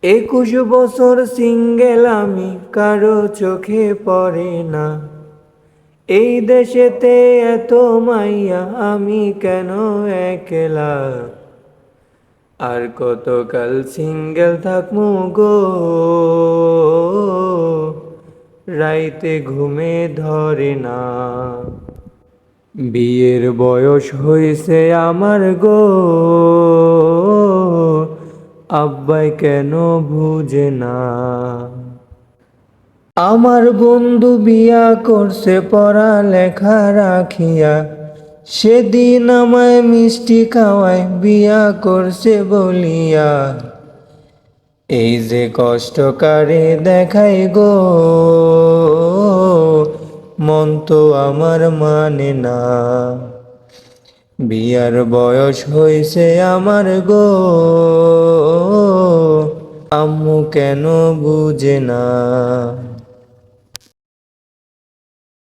21 বছর সিঙ্গেল আমি, কারো চোখে পড়ে না। এই দেশেতে এত মাইয়া, আমি কেন একলা? আর কতকাল সিঙ্গেল থাকমু গো, রাইতে ঘুমে ধরে না। বিয়ের বয়স হয়েছে আমার গো, আব্বাই কেন বুঝে না? আমার বন্ধু বিয়া করছে পড়ালেখা রাখিয়া, সেদিন আমায় মিষ্টি খাওয়ায় বিয়া করছে বলিয়া। এই যে কষ্ট কারে দেখাই গো, মন তো আমার মানে না। বিয়ার বয়স হয়েছে আমার গো, আম্মু কেন বুঝে না?